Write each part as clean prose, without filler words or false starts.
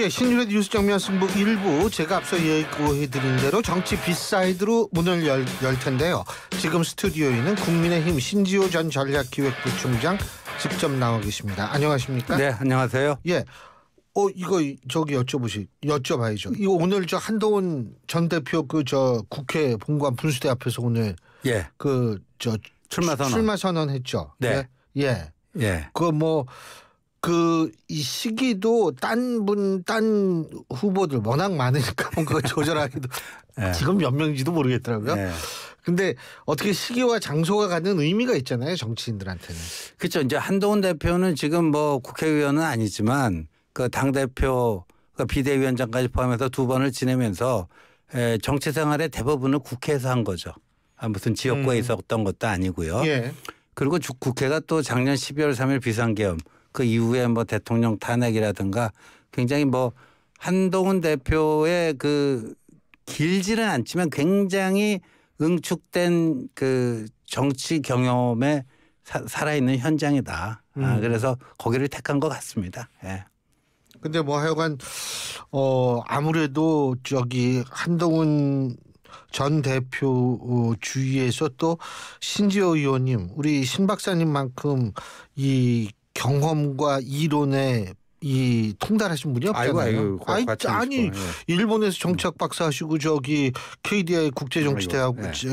예, 신유의 뉴스 정면 승부 1부 제가 앞서 예고해드린 대로 정치 비사이드로 문을 열 텐데요. 지금 스튜디오에는 국민의힘 신지호 전 전략기획부총장 직접 나와 계십니다. 안녕하십니까? 네, 안녕하세요. 예, 이거 저기 여쭤봐야죠. 이거 오늘 저 한동훈 전 대표 국회 본관 분수대 앞에서 오늘 예, 출마 선언했죠. 네, 예. 이 시기도 딴 후보들 워낙 많으니까 그거 조절하기도 네. 지금 몇 명인지도 모르겠더라고요. 네. 근데 어떻게 시기와 장소가 갖는 의미가 있잖아요, 정치인들한테는. 그렇죠. 이제 한동훈 대표는 지금 뭐 국회의원은 아니지만 그 당대표 비대위원장까지 포함해서 2번을 지내면서 정치 생활의 대부분을 국회에서 한 거죠. 무슨 지역구에 있었던 것도 아니고요. 예. 그리고 국회가 또 작년 12월 3일 비상계엄 그 이후에 뭐 대통령 탄핵이라든가 굉장히 뭐 한동훈 대표의 그 길지는 않지만 굉장히 응축된 그 정치 경험에 살아있는 현장이다. 그래서 거기를 택한 것 같습니다. 예. 근데 뭐 하여간 아무래도 한동훈 전 대표 주위에서 또 신지호 의원님, 우리 신 박사님만큼 이 경험과 이론에 통달하신 분이 없잖아요. 아니 일본에서 정치학 박사 하시고 KDI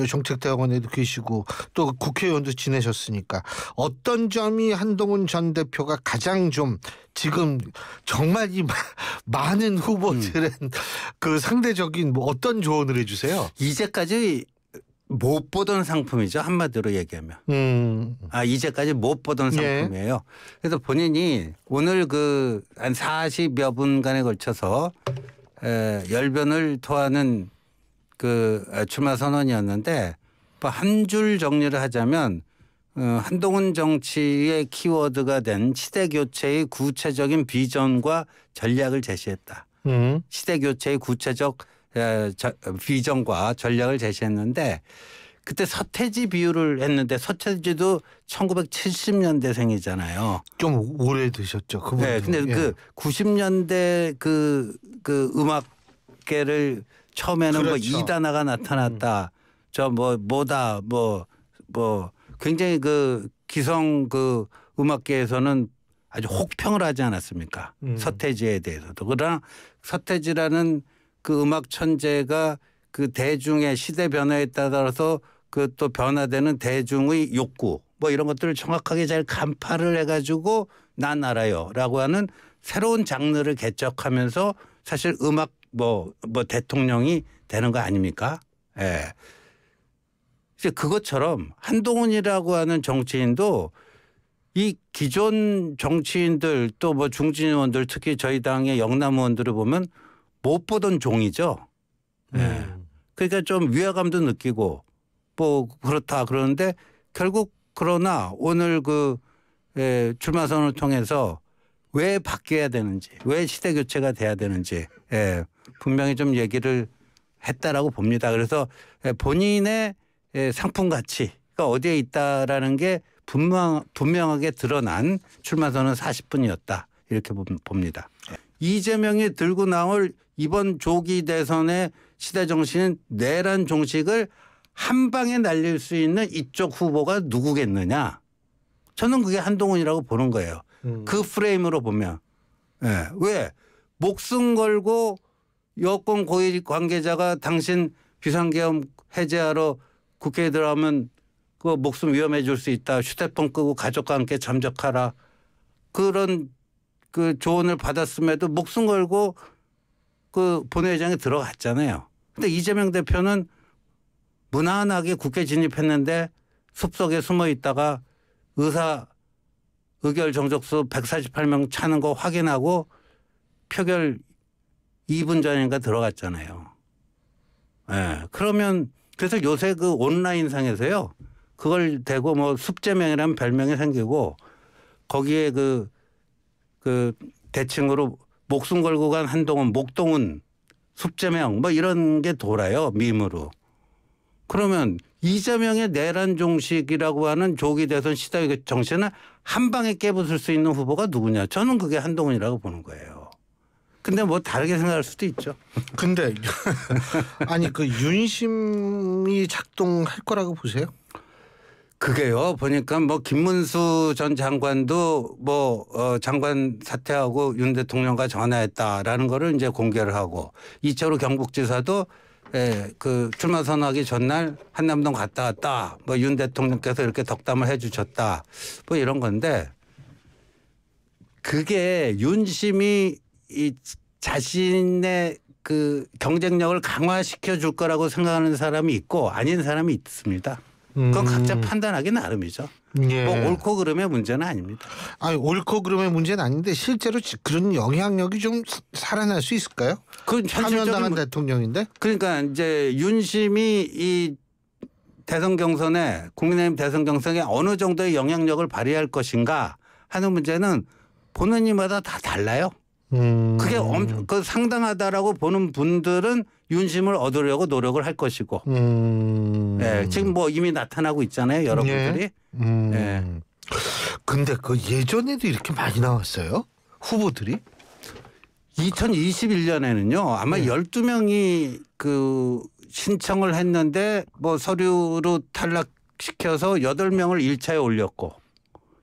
정책대학원에도 계시고 또 국회의원도 지내셨으니까 어떤 점이 한동훈 전 대표가 가장 좀 지금 정말 이 많은 후보들은 그 상대적인 뭐 어떤 조언을 해주세요? 이제까지 못 보던 상품이죠. 한마디로 얘기하면. 이제까지 못 보던 상품이에요. 그래서 본인이 오늘 한 40여 분간에 걸쳐서 열변을 토하는 출마 선언이었는데 한 줄 정리를 하자면 한동훈 정치의 키워드가 된 시대교체의 구체적인 비전과 전략을 제시했다. 시대교체의 구체적 비전과 전략을 제시했는데 그때 서태지 비유를 했는데 서태지도 1970년대생이잖아요. 좀 오래되셨죠. 그분도. 네, 근데 90년대 그 음악계를 처음에는 그렇죠. 뭐 이단아가 나타났다. 굉장히 기성 음악계에서는 아주 혹평을 하지 않았습니까? 서태지에 대해서도. 그러나 서태지라는 그 음악 천재가 그 대중의 시대 변화에 따라서 또 변화되는 대중의 욕구 이런 것들을 정확하게 잘 간파를 해가지고 난 알아요라고 하는 새로운 장르를 개척하면서 사실 음악 대통령이 되는 거 아닙니까? 예. 이제 그것처럼 한동훈이라고 하는 정치인도 이 기존 정치인들 또 중진 의원들 특히 저희 당의 영남 의원들을 보면 못 보던 종이죠. 네. 그러니까 좀 위화감도 느끼고 그렇다 그러는데 결국 그러나 오늘 출마 선언을 통해서 왜 바뀌어야 되는지 왜 시대 교체가 돼야 되는지 분명히 좀 얘기를 했다라고 봅니다. 그래서 본인의 상품 가치가 어디에 있다라는 게 분명하게 드러난 출마 선언 40분이었다 이렇게 봅니다. 이재명이 들고 나올 이번 조기 대선의 시대 정신은 내란 종식을 한 방에 날릴 수 있는 이쪽 후보가 누구겠느냐. 저는 그게 한동훈이라고 보는 거예요. 그 프레임으로 보면. 네. 왜? 목숨 걸고 여권 고위 관계자가 당신 비상계엄 해제하러 국회에 들어가면 그 목숨 위험해질 수 있다. 휴대폰 끄고 가족과 함께 잠적하라. 그런 조언을 받았음에도 목숨 걸고 본회의장에 들어갔잖아요. 근데 이재명 대표는 무난하게 국회 진입했는데 숲속에 숨어 있다가 의결 정족수 148명 차는 거 확인하고 표결 2분 전인가 들어갔잖아요. 네. 그러면 그래서 요새 온라인상에서요. 그걸 대고 숲재명이라는 별명이 생기고 거기에 대칭으로 목숨 걸고 간 한동훈, 목동훈, 숲재명 이런 게 돌아요. 밈으로. 그러면 이재명의 내란 종식이라고 하는 조기 대선 시대 정신을 한 방에 깨부술 수 있는 후보가 누구냐. 저는 그게 한동훈이라고 보는 거예요. 근데 뭐 다르게 생각할 수도 있죠. 근데 아니 그 윤심이 작동할 거라고 보세요? 그게요. 보니까 뭐 김문수 전 장관도 뭐 장관 사퇴하고 윤 대통령과 전화했다라는 거를 이제 공개를 하고 이철우 경북지사도 그 출마 선언하기 전날 한남동 갔다 왔다. 뭐 윤 대통령께서 이렇게 덕담을 해 주셨다. 뭐 이런 건데 그게 윤심이 이 자신의 그 경쟁력을 강화시켜 줄 거라고 생각하는 사람이 있고 아닌 사람이 있습니다. 그건 각자 판단하기 나름이죠. 예. 뭐 옳고 그름의 문제는 아닙니다. 아니 옳고 그름의 문제는 아닌데 실제로 그런 영향력이 좀 살아날 수 있을까요? 그 파면당한 대통령인데. 그러니까 이제 윤심이 이 대선 경선에 국민의힘 대선 경선에 어느 정도의 영향력을 발휘할 것인가 하는 문제는 보는 이마다 다 달라요. 그게 그 상당하다라고 보는 분들은 윤심을 얻으려고 노력을 할 것이고 예, 지금 뭐 이미 나타나고 있잖아요. 여러분들이. 예. 근데 그 예전에도 이렇게 많이 나왔어요? 후보들이? 2021년에는요. 아마 12명이 그 신청을 했는데 뭐 서류로 탈락시켜서 8명을 1차에 올렸고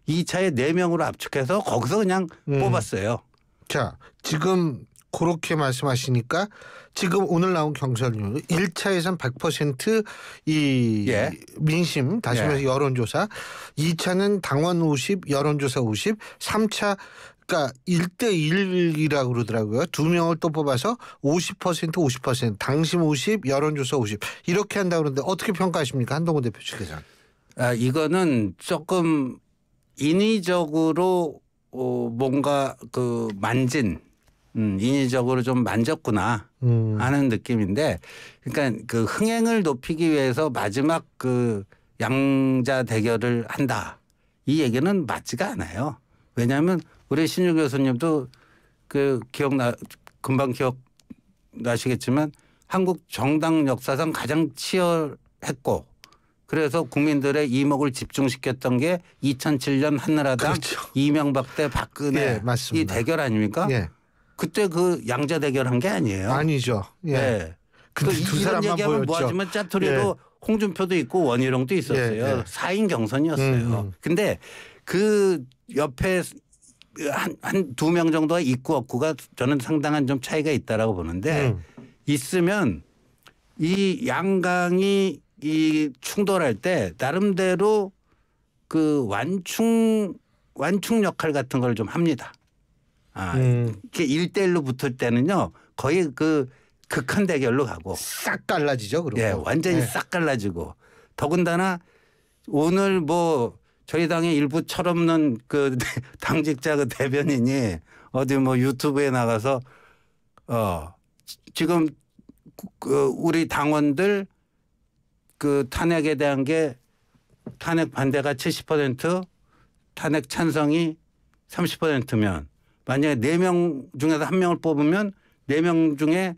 2차에 4명으로 압축해서 거기서 그냥 뽑았어요. 자, 지금 그렇게 말씀하시니까 지금 오늘 나온 경선률 1차에선 100% 예. 민심 다시 말해서 예. 여론조사 2차는 당원 50 여론조사 50 3차 그러니까 1대1이라고 그러더라고요. 2명을 또 뽑아서 50% 50% 당심 50 여론조사 50 이렇게 한다고 그러는데 어떻게 평가하십니까? 한동훈 대표 측에서. 아, 이거는 조금 인위적으로 뭔가 그 인위적으로 좀 만졌구나 하는 느낌인데 그러니까 그 흥행을 높이기 위해서 마지막 그 양자 대결을 한다. 이 얘기는 맞지가 않아요. 왜냐하면 우리 신유 교수님도 그 금방 기억나시겠지만 한국 정당 역사상 가장 치열했고 그래서 국민들의 이목을 집중시켰던 게 2007년 한나라당 그렇죠. 이명박 대 박근혜 예, 이 대결 아닙니까? 예. 그때 그 양자 대결한 게 아니에요. 아니죠. 예. 네. 근데 그 두 이런 사람만 얘기하면 보였죠. 뭐하지만 짜투리로 예. 홍준표도 있고 원희룡도 있었어요. 예, 예. 4인 경선이었어요. 근데 그 옆에 한 2명 정도가 있고 없고가 저는 상당한 좀 차이가 있다라고 보는데 있으면 이 양강이 이 충돌할 때 나름대로 그 완충 역할 같은 걸 좀 합니다. 이렇게 1대1로 붙을 때는요 거의 그 극한 대결로 가고 싹 갈라지죠. 그리고. 예, 완전히 예. 싹 갈라지고 더군다나 오늘 뭐 저희 당의 일부 철없는 그 당직자 그 대변인이 어디 뭐 유튜브에 나가서 지금 그 우리 당원들 그 탄핵에 대한 게 탄핵 반대가 70% 탄핵 찬성이 30%면 만약에 4명 중에서 1명을 뽑으면 4명 중에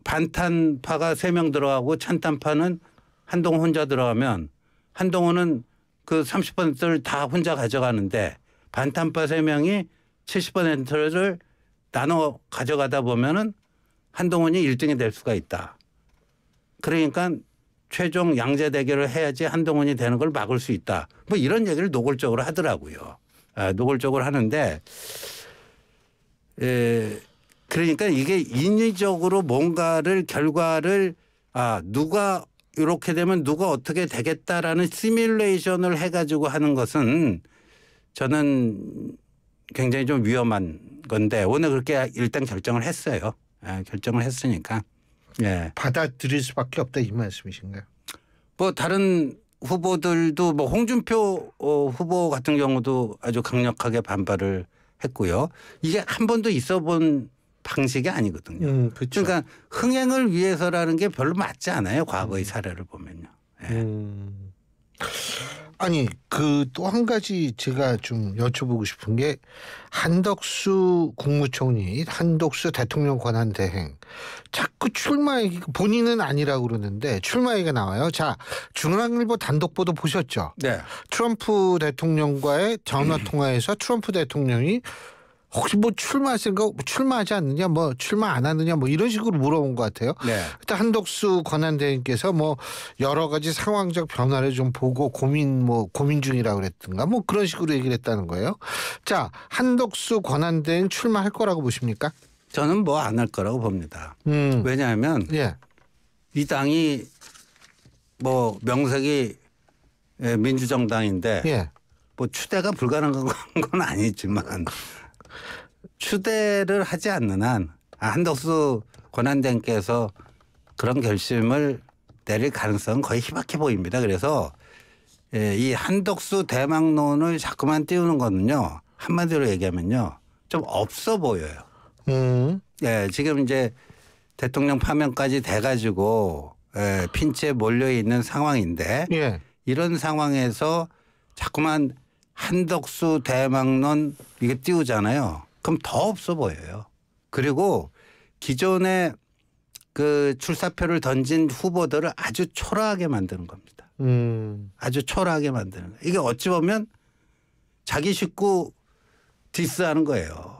반탄파가 3명 들어가고 찬탄파는 한동훈 혼자 들어가면 한동훈은 그 30%를 다 혼자 가져가는데 반탄파 3명이 70%를 나눠 가져가다 보면은 한동훈이 1등이 될 수가 있다. 그러니까 최종 양자 대결을 해야지 한동훈이 되는 걸 막을 수 있다. 뭐 이런 얘기를 노골적으로 하더라고요. 노골적으로 하는데 그러니까 이게 인위적으로 뭔가를 결과를 누가 이렇게 되면 누가 어떻게 되겠다라는 시뮬레이션을 해가지고 하는 것은 저는 굉장히 좀 위험한 건데 오늘 그렇게 일단 결정을 했어요. 결정을 했으니까. 예. 받아들일 수밖에 없다 이 말씀이신가요? 뭐 다른 후보들도 뭐 홍준표 후보 같은 경우도 아주 강력하게 반발을 했고요. 이게 한 번도 있어 본 방식이 아니거든요. 그렇죠. 그러니까 흥행을 위해서라는 게 별로 맞지 않아요. 과거의 사례를 보면요. 예. 아니 그 또 한 가지 제가 좀 여쭤보고 싶은 게 한덕수 국무총리, 한덕수 대통령 권한 대행 자꾸 출마 얘기 본인은 아니라고 그러는데 출마 얘기가 나와요. 자, 중앙일보 단독 보도 보셨죠? 네. 트럼프 대통령과의 전화 통화에서 트럼프 대통령이 혹시 뭐 출마하신가, 출마하지 않느냐, 뭐 출마 안 하느냐, 뭐 이런 식으로 물어본 것 같아요. 네. 일단 한덕수 권한대행께서 뭐 여러 가지 상황적 변화를 좀 보고 고민 중이라고 그랬던가 뭐 그런 식으로 얘기를 했다는 거예요. 자, 한덕수 권한대행 출마할 거라고 보십니까? 저는 뭐 안 할 거라고 봅니다. 왜냐하면 예. 이 당이 뭐 명색이 민주정당인데 예. 뭐 추대가 불가능한 건 아니지만 추대를 하지 않는 한 한덕수 권한대행께서 그런 결심을 내릴 가능성은 거의 희박해 보입니다. 그래서 이 한덕수 대망론을 자꾸만 띄우는 거는요. 한마디로 얘기하면요. 좀 없어 보여요. 예, 지금 이제 대통령 파면까지 돼가지고 핀치에 몰려 있는 상황인데 예. 이런 상황에서 자꾸만 한덕수 대망론 이게 띄우잖아요. 그럼 더 없어 보여요. 그리고 기존에 그 출사표를 던진 후보들을 아주 초라하게 만드는 겁니다. 아주 초라하게 만드는 거예요. 이게 어찌 보면 자기 식구 디스하는 거예요.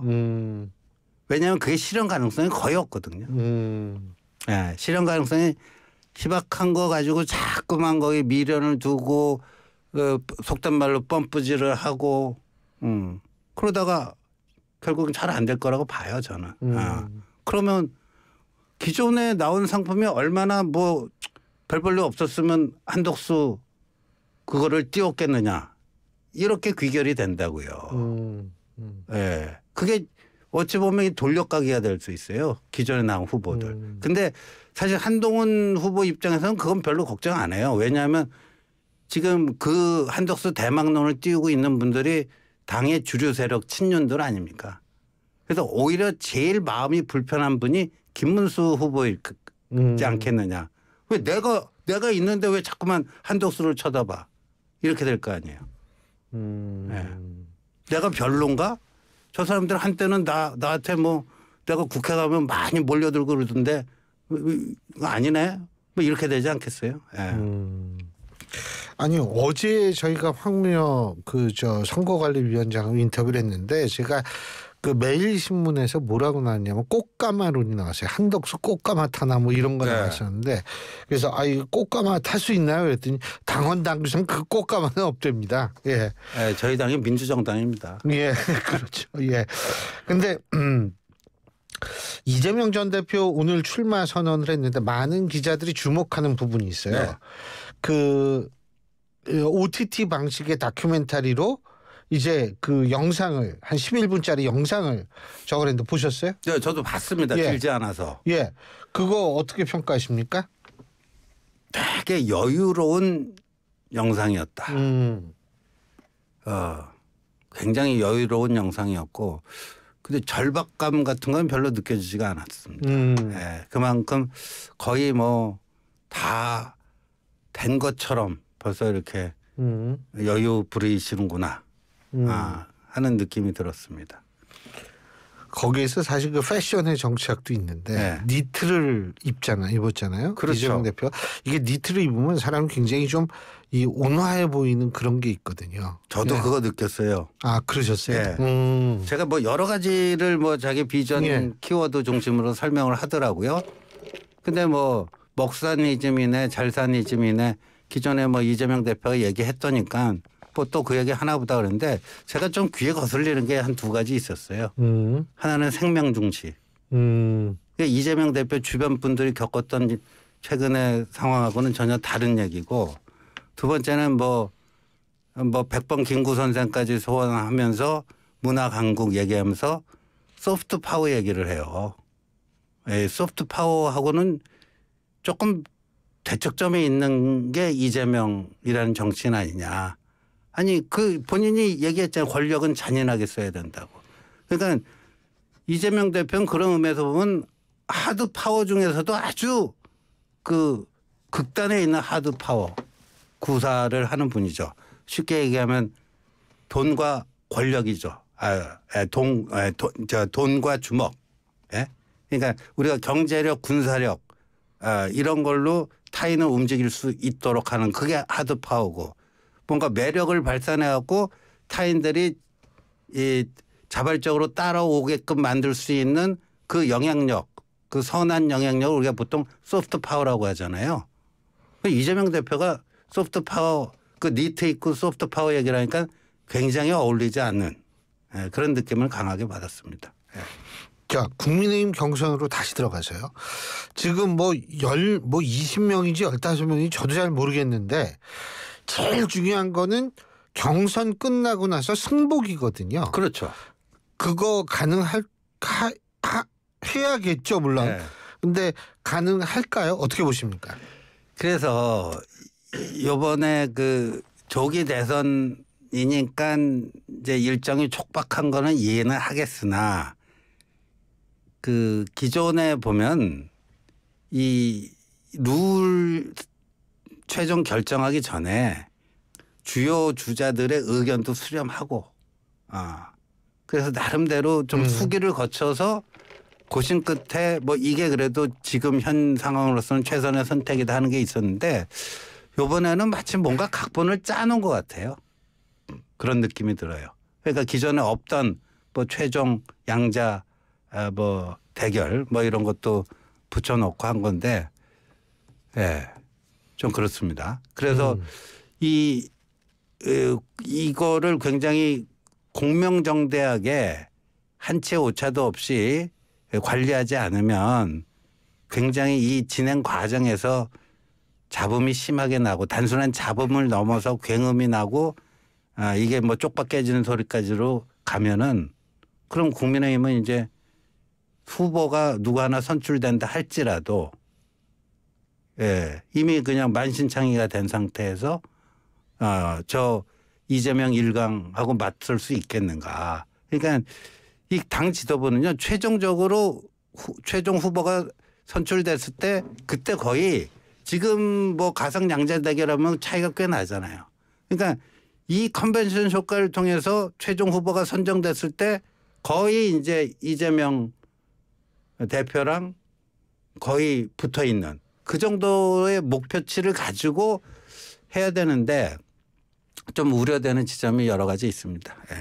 왜냐하면 그게 실현 가능성이 거의 없거든요. 네, 실현 가능성이 희박한 거 가지고 자꾸만 거기 미련을 두고 속된 말로 뻔뿌질을 하고 그러다가 결국은 잘 안 될 거라고 봐요 저는. 그러면 기존에 나온 상품이 얼마나 뭐 별 볼일 없었으면 한덕수 그거를 띄웠겠느냐 이렇게 귀결이 된다고요. 예, 그게 어찌 보면 돌려가기가 될 수 있어요. 기존에 나온 후보들. 근데 사실 한동훈 후보 입장에서는 그건 별로 걱정 안 해요. 왜냐하면 지금 그 한덕수 대망론을 띄우고 있는 분들이 당의 주류 세력 친윤들 아닙니까? 그래서 오히려 제일 마음이 불편한 분이 김문수 후보이지 않겠느냐. 왜 내가 있는데 왜 자꾸만 한덕수를 쳐다봐. 이렇게 될 거 아니에요. 네. 내가 별론가? 저 사람들 한때는 나한테 뭐 내가 국회 가면 많이 몰려들고 그러던데 아니네. 뭐 이렇게 되지 않겠어요? 네. 아니 어제 저희가 황미어 선거관리위원장 인터뷰를 했는데 제가 그 매일신문에서 뭐라고 나왔냐면 꽃가마론이 나왔어요. 한덕수 꽃가마 타나 뭐 이런 거 나왔었는데 그래서 이 꽃가마 탈 수 있나요? 그랬더니 당원 당규상 그 꽃가마는 없답니다. 예. 네, 저희 당이 민주정당입니다. 예, 그렇죠. 예. 근데 이재명 전 대표 오늘 출마 선언을 했는데 많은 기자들이 주목하는 부분이 있어요. 네. 그 OTT 방식의 다큐멘터리로 이제 그 영상을 한 11분짜리 영상을 저거랬는데 보셨어요? 네, 저도 봤습니다. 예. 길지 않아서. 예. 그거 어떻게 평가하십니까? 되게 여유로운 영상이었다. 굉장히 여유로운 영상이었고 근데 절박감 같은 건 별로 느껴지지가 않았습니다. 예, 그만큼 거의 뭐 다 된 것처럼 벌써 이렇게 여유 부리시는구나 하는 느낌이 들었습니다. 거기에서 사실 그 패션의 정착도 있는데 니트를 입었잖아요. 그렇죠. 이재명 대표 이게 니트를 입으면 사람이 굉장히 좀 이 온화해 보이는 그런 게 있거든요. 저도 그거 느꼈어요. 아 그러셨어요? 제가 뭐 여러 가지를 뭐 자기 비전 키워드 중심으로 설명을 하더라고요. 근데 뭐 먹사니즘이네 잘사니즘이네 기존에 뭐 이재명 대표가 얘기했더니까 뭐 또 그 얘기 하나보다 그랬는데 제가 좀 귀에 거슬리는 게 한 두 가지 있었어요. 하나는 생명 중시. 이재명 대표 주변 분들이 겪었던 최근의 상황하고는 전혀 다른 얘기고 두 번째는 뭐 100번 김구 선생까지 소환하면서 문화 강국 얘기하면서 소프트 파워 얘기를 해요. 소프트 파워하고는 조금 대척점에 있는 게 이재명이라는 정치인 아니냐. 아니 그 본인이 얘기했잖아요. 권력은 잔인하게 써야 된다고. 그러니까 이재명 대표는 그런 의미에서 보면 하드 파워 중에서도 아주 그 극단에 있는 하드 파워 구사를 하는 분이죠. 쉽게 얘기하면 돈과 권력이죠. 돈과 주먹. 예? 그러니까 우리가 경제력, 군사력 이런 걸로 타인을 움직일 수 있도록 하는 그게 하드 파워고 뭔가 매력을 발산해 갖고 타인들이 자발적으로 따라오게끔 만들 수 있는 그 영향력, 그 선한 영향력을 우리가 보통 소프트 파워라고 하잖아요. 이재명 대표가 소프트 파워, 그 니트 있고 소프트 파워 얘기를 하니까 굉장히 어울리지 않는 그런 느낌을 강하게 받았습니다. 자, 국민의힘 경선으로 다시 들어가서요. 지금 뭐 20명인지 15명인지 저도 잘 모르겠는데 제일 중요한 거는 경선 끝나고 나서 승복이거든요. 그렇죠. 그거 해야겠죠, 물론. 네. 근데 가능할까요? 어떻게 보십니까? 그래서 이번에 그 조기 대선이니까 이제 일정이 촉박한 거는 이해는 하겠으나 그 기존에 보면 이 룰 최종 결정하기 전에 주요 주자들의 의견도 수렴하고 그래서 나름대로 좀 수기를 거쳐서 고심 끝에 뭐 이게 그래도 지금 현 상황으로서는 최선의 선택이다 하는 게 있었는데 이번에는 마치 뭔가 각본을 짜놓은 것 같아요. 그런 느낌이 들어요. 그러니까 기존에 없던 뭐 최종 양자 뭐 대결 뭐 이런 것도 붙여놓고 한 건데 예, 좀 그렇습니다. 그래서 이거를 굉장히 공명정대하게 한치의 오차도 없이 관리하지 않으면 굉장히 이 진행 과정에서 잡음이 심하게 나고 단순한 잡음을 넘어서 굉음이 나고 이게 뭐 쪽박 깨지는 소리까지로 가면은 그럼 국민의힘은 이제 후보가 누구 하나 선출된다 할지라도 이미 그냥 만신창이가 된 상태에서 저 이재명 1강하고 맞설 수 있겠는가. 그러니까 이 당 지도부는요 최종적으로 최종 후보가 선출됐을 때 그때 거의 지금 뭐 가상 양자 대결하면 차이가 꽤 나잖아요. 그러니까 이 컨벤션 효과를 통해서 최종 후보가 선정됐을 때 거의 이제 이재명 대표랑 거의 붙어 있는 그 정도의 목표치를 가지고 해야 되는데 좀 우려되는 지점이 여러 가지 있습니다. 예.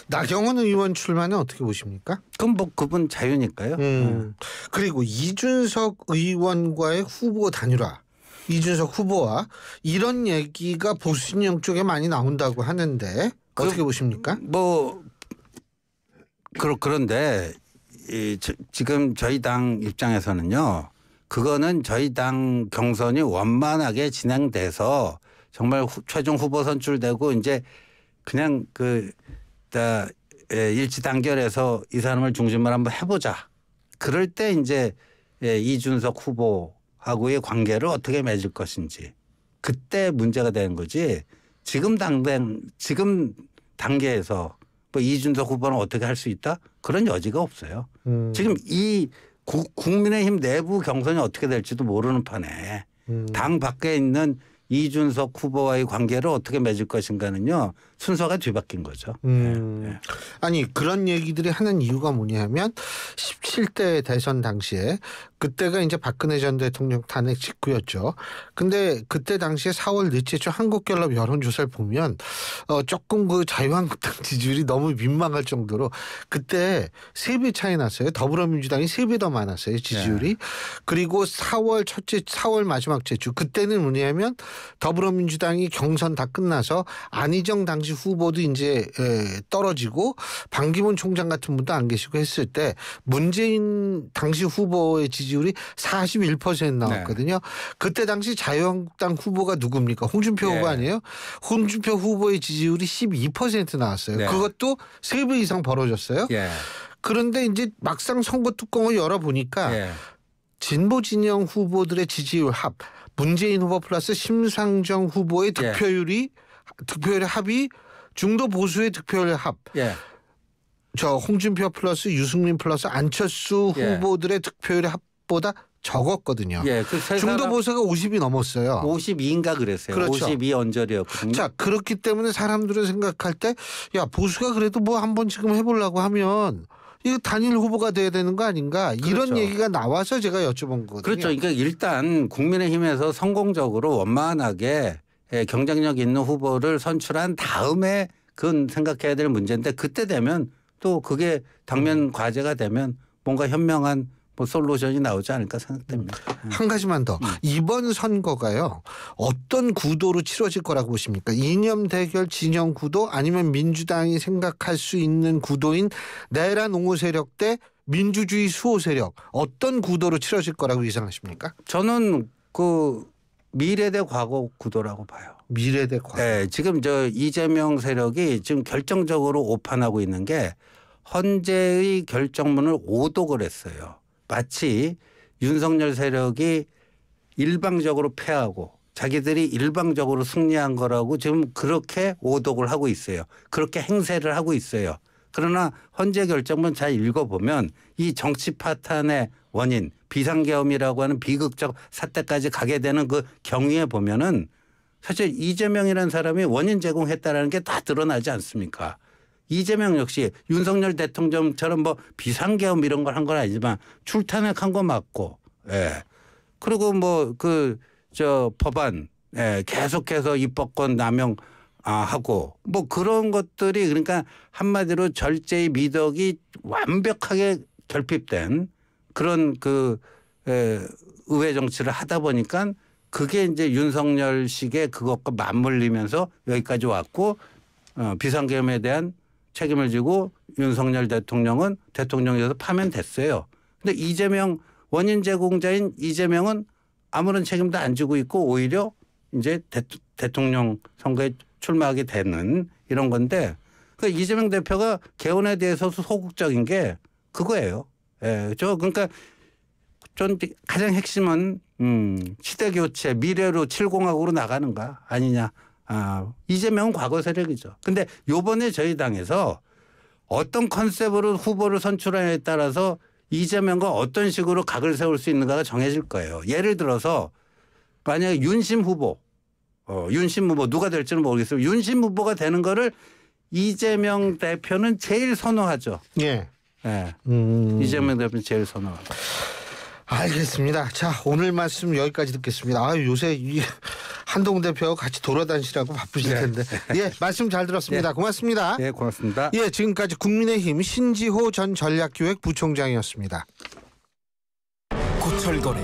나경원 의원 출마는 어떻게 보십니까? 그럼 뭐 그분 자유니까요. 그리고 이준석 의원과의 후보 단일화. 이준석 후보와 이런 얘기가 보수진영 쪽에 많이 나온다고 하는데 어떻게 보십니까? 뭐 그런데 지금 저희 당 입장에서는요. 그거는 저희 당 경선이 원만하게 진행돼서 정말 최종 후보 선출되고 이제 그냥 일치 단결해서 이 사람을 중심으로 한번 해보자. 그럴 때 이제 이준석 후보하고의 관계를 어떻게 맺을 것인지 그때 문제가 되는 거지. 지금 단계에서 뭐 이준석 후보는 어떻게 할 수 있다? 그런 여지가 없어요. 지금 이 국민의힘 내부 경선이 어떻게 될지도 모르는 판에 당 밖에 있는 이준석 후보와의 관계를 어떻게 맺을 것인가는요. 순서가 뒤바뀐 거죠. 아니 그런 얘기들이 하는 이유가 뭐냐면 17대 대선 당시에 그때가 이제 박근혜 전 대통령 탄핵 직후였죠. 근데 그때 당시에 4월 넷째 주 한국갤럽 여론조사를 보면 조금 그 자유한국당 지지율이 너무 민망할 정도로 그때 3배 차이 났어요. 더불어민주당이 3배 더 많았어요. 지지율이. 그리고 4월 마지막 주 그때는 뭐냐면 더불어민주당이 경선 다 끝나서 안희정 당시 후보도 이제 떨어지고 반기문 총장 같은 분도 안 계시고 했을 때 문재인 당시 후보의 지지율이 41% 나왔거든요. 그때 당시 자유한국당 후보가 누굽니까? 홍준표 후보 아니에요? 홍준표 후보의 지지율이 12% 나왔어요. 그것도 3배 이상 벌어졌어요. 그런데 이제 막상 선거 뚜껑을 열어보니까 진보 진영 후보들의 지지율 합 문재인 후보 플러스 심상정 후보의 득표율 합이 중도 보수의 득표율 합. 저 홍준표 플러스 유승민 플러스 안철수 후보들의 득표율의 합보다 적었거든요. 중도 보수가 50이 넘었어요. 52인가 그랬어요. 그렇죠. 52 언저리였거든요. 자, 그렇기 때문에 사람들은 생각할 때 야 보수가 그래도 뭐 한번 지금 해보려고 하면 이거 단일 후보가 돼야 되는 거 아닌가 이런 얘기가 나와서 제가 여쭤본 거거든요. 그렇죠. 그러니까 일단 국민의힘에서 성공적으로 원만하게 경쟁력 있는 후보를 선출한 다음에 그건 생각해야 될 문제인데 그때 되면 또 그게 당면 과제가 되면 뭔가 현명한 뭐 솔루션이 나오지 않을까 생각됩니다. 한 가지만 더. 이번 선거가요. 어떤 구도로 치러질 거라고 보십니까? 이념 대결 진영 구도 아니면 민주당이 생각할 수 있는 구도인 내란 옹호 세력 대 민주주의 수호 세력 어떤 구도로 치러질 거라고 예상하십니까? 저는 그 미래 대 과거 구도라고 봐요. 미래 대 과거. 네, 지금 저 이재명 세력이 지금 결정적으로 오판하고 있는 게 헌재의 결정문을 오독을 했어요. 마치 윤석열 세력이 일방적으로 패하고 자기들이 일방적으로 승리한 거라고 지금 그렇게 오독을 하고 있어요. 그렇게 행세를 하고 있어요. 그러나 헌재 결정문 잘 읽어보면 이 정치 파탄의 원인 비상계엄이라고 하는 비극적 사태까지 가게 되는 그 경위에 보면은 사실 이재명이라는 사람이 원인 제공했다라는 게 다 드러나지 않습니까? 이재명 역시 윤석열 대통령처럼 뭐 비상계엄 이런 걸 한 건 아니지만 출탄핵한 거 맞고, 예. 그리고 뭐 그 저 법안, 예. 계속해서 입법권 남용 하고 뭐 그런 것들이 그러니까 한마디로 절제의 미덕이 완벽하게 결핍된 그런 그 의회 정치를 하다 보니까 그게 이제 윤석열식의 그것과 맞물리면서 여기까지 왔고 비상계엄에 대한 책임을 지고 윤석열 대통령은 대통령에서 파면됐어요. 근데 이재명 원인 제공자인 이재명은 아무런 책임도 안 지고 있고 오히려 이제 대통령 선거에 출마하게 되는 이런 건데 그러니까 이재명 대표가 개헌에 대해서 소극적인 게 그거예요. 예, 그러니까 전 가장 핵심은 시대 교체 미래로 70하고로 나가는가 아니냐. 이재명은 과거 세력이죠. 근데 요번에 저희 당에서 어떤 컨셉으로 후보를 선출하냐에 따라서 이재명과 어떤 식으로 각을 세울 수 있는가가 정해질 거예요. 예를 들어서 만약에 윤심 후보 누가 될지는 모르겠어요. 윤심 후보가 되는 거를 이재명 대표는 제일 선호하죠. 예. 예. 이재명 대표는 제일 선호하죠. 알겠습니다. 자, 오늘 말씀 여기까지 듣겠습니다. 요새 이 한동훈 대표하고 같이 돌아다니시라고 바쁘실 텐데. 예, 말씀 잘 들었습니다. 고맙습니다. 네, 고맙습니다. 예, 지금까지 국민의힘 신지호 전 전략기획부총장이었습니다. 고철거래